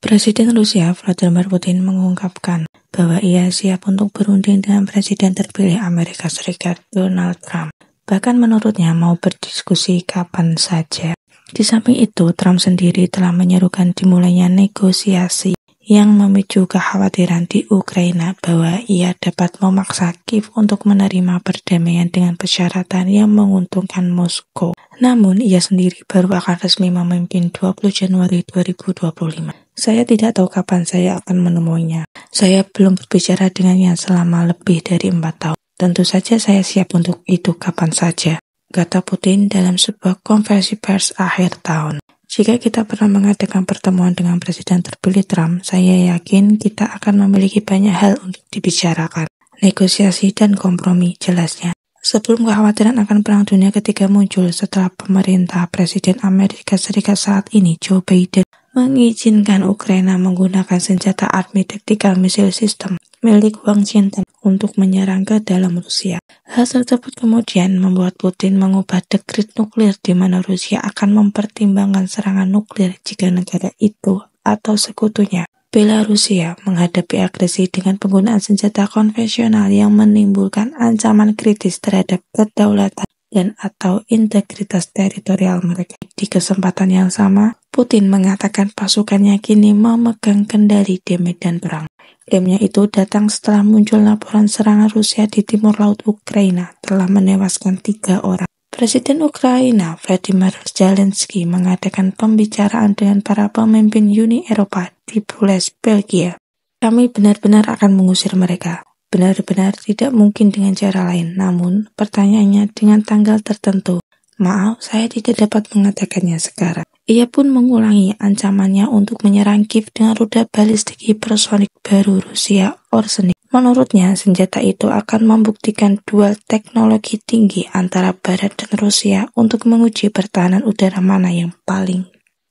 Presiden Rusia Vladimir Putin mengungkapkan bahwa ia siap untuk berunding dengan Presiden terpilih Amerika Serikat Donald Trump. Bahkan menurutnya mau berdiskusi kapan saja. Di samping itu, Trump sendiri telah menyerukan dimulainya negosiasi yang memicu kekhawatiran di Ukraina bahwa ia dapat memaksa Kiev untuk menerima perdamaian dengan persyaratan yang menguntungkan Moskow. Namun, ia sendiri baru akan resmi memimpin 20 Januari 2025. Saya tidak tahu kapan saya akan menemuinya. Saya belum berbicara dengannya selama lebih dari 4 tahun. Tentu saja saya siap untuk itu kapan saja, kata Putin dalam sebuah konferensi pers akhir tahun. Jika kita pernah mengadakan pertemuan dengan Presiden terpilih Trump, saya yakin kita akan memiliki banyak hal untuk dibicarakan. Negosiasi dan kompromi, jelasnya. Sebelum kekhawatiran akan perang dunia ketiga muncul setelah pemerintah Presiden Amerika Serikat saat ini, Joe Biden, mengizinkan Ukraina menggunakan senjata Army Tactical Missile System milik Washington untuk menyerang ke dalam Rusia. Hal tersebut kemudian membuat Putin mengubah dekret nuklir di mana Rusia akan mempertimbangkan serangan nuklir jika negara itu atau sekutunya Belarusia menghadapi agresi dengan penggunaan senjata konvensional yang menimbulkan ancaman kritis terhadap kedaulatan dan atau integritas teritorial mereka. Di kesempatan yang sama, Putin mengatakan pasukannya kini memegang kendali di medan perang. Klaimnya itu datang setelah muncul laporan serangan Rusia di timur laut Ukraina telah menewaskan 3 orang. Presiden Ukraina Vladimir Zelensky mengadakan pembicaraan dengan para pemimpin Uni Eropa di Brussels, Belgia. Kami benar-benar akan mengusir mereka. Benar-benar tidak mungkin dengan cara lain. Namun, pertanyaannya dengan tanggal tertentu. Maaf, saya tidak dapat mengatakannya sekarang. Ia pun mengulangi ancamannya untuk menyerang Kiev dengan rudal balistik hipersonik baru Rusia Orsenik. Menurutnya, senjata itu akan membuktikan dual teknologi tinggi antara Barat dan Rusia untuk menguji pertahanan udara mana yang paling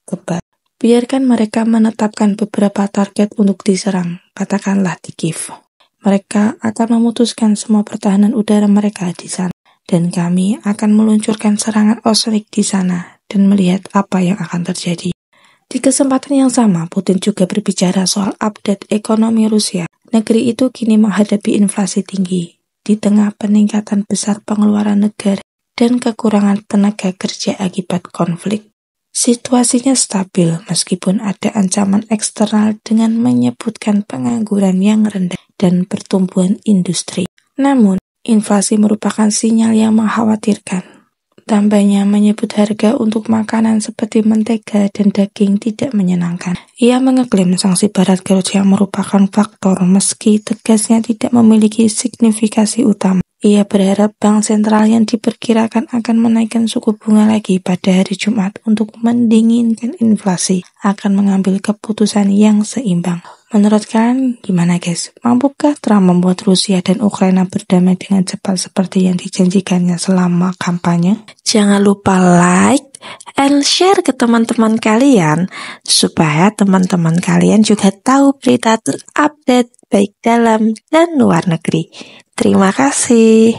kebal. Biarkan mereka menetapkan beberapa target untuk diserang, katakanlah di Kiev. Mereka akan memutuskan semua pertahanan udara mereka di sana, dan kami akan meluncurkan serangan Orsenik di sana dan melihat apa yang akan terjadi. Di kesempatan yang sama, Putin juga berbicara soal update ekonomi Rusia. Negeri itu kini menghadapi inflasi tinggi di tengah peningkatan besar pengeluaran negara dan kekurangan tenaga kerja akibat konflik. Situasinya stabil meskipun ada ancaman eksternal dengan menyebutkan pengangguran yang rendah dan pertumbuhan industri. Namun, inflasi merupakan sinyal yang mengkhawatirkan. Tambahnya menyebut harga untuk makanan seperti mentega dan daging tidak menyenangkan. Ia mengeklaim sanksi barat ke Rusia merupakan faktor meski tegasnya tidak memiliki signifikasi utama. Ia berharap bank sentral yang diperkirakan akan menaikkan suku bunga lagi pada hari Jumat untuk mendinginkan inflasi akan mengambil keputusan yang seimbang. Menurut kalian gimana guys? Mampukah Trump membuat Rusia dan Ukraina berdamai dengan cepat seperti yang dijanjikannya selama kampanye? Jangan lupa like and share ke teman-teman kalian supaya teman-teman kalian juga tahu berita terupdate baik dalam dan luar negeri. Terima kasih.